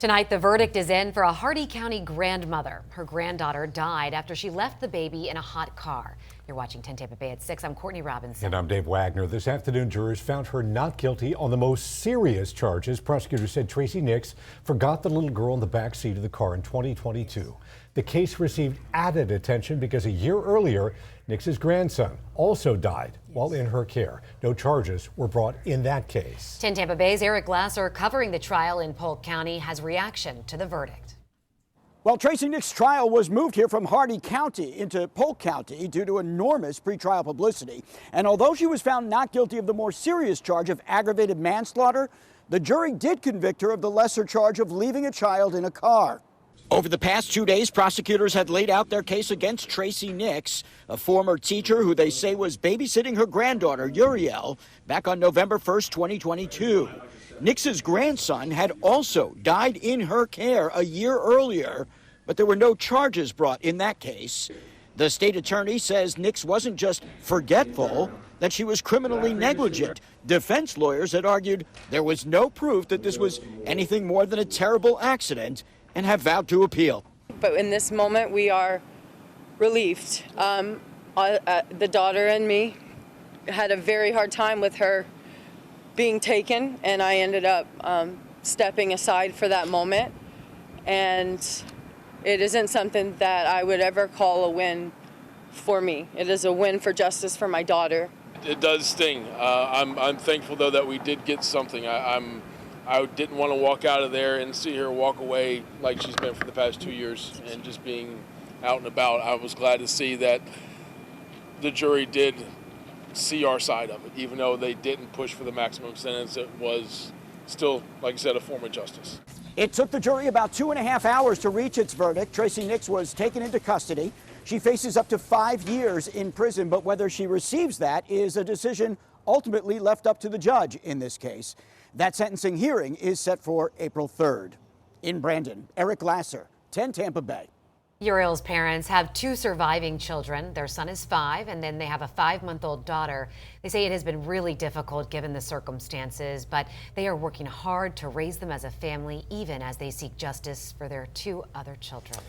Tonight, the verdict is in for a Hardee County grandmother. Her granddaughter died after she left the baby in a hot car. You're watching 10 Tampa Bay at 6. I'm Courtney Robinson. And I'm Dave Wagner. This afternoon, jurors found her not guilty on the most serious charges. Prosecutors said Tracey Nix forgot the little girl in the back seat of the car in 2022. The case received added attention because a year earlier, Nix's grandson also died while in her care. No charges were brought in that case. 10 Tampa Bay's Eric Lasser, covering the trial in Polk County, has reaction to the verdict. Well, Tracey Nix's trial was moved here from Hardee County into Polk County due to enormous pretrial publicity. And although she was found not guilty of the more serious charge of aggravated manslaughter, the jury did convict her of the lesser charge of leaving a child in a car. Over the past 2 days, prosecutors had laid out their case against Tracey Nix, a former teacher who they say was babysitting her granddaughter, Uriel, back on November 1st, 2022. Nix's grandson had also died in her care a year earlier, but there were no charges brought in that case. The state attorney says Nix wasn't just forgetful, that she was criminally negligent. Defense lawyers had argued there was no proof that this was anything more than a terrible accident, and have vowed to appeal. But in this moment, we are relieved. The daughter and me had a very hard time with her being taken, and I ended up stepping aside for that moment. And it isn't something that I would ever call a win for me. It is a win for justice for my daughter. It does sting. I'm thankful, though, that we did get something. I didn't want to walk out of there and see her walk away like she's been for the past 2 years and just being out and about. I was glad to see that the jury did see our side of it, even though they didn't push for the maximum sentence. It was still, like I said, a form of justice. It took the jury about 2.5 hours to reach its verdict. Tracey Nix was taken into custody. She faces up to 5 years in prison, but whether she receives that is a decision ultimately left up to the judge in this case. That sentencing hearing is set for April 3rd. In Brandon, Eric Lasser, 10 Tampa Bay. Uriel's parents have 2 surviving children. Their son is 5, and then they have a 5-month-old daughter. They say it has been really difficult given the circumstances, but they are working hard to raise them as a family, even as they seek justice for their 2 other children.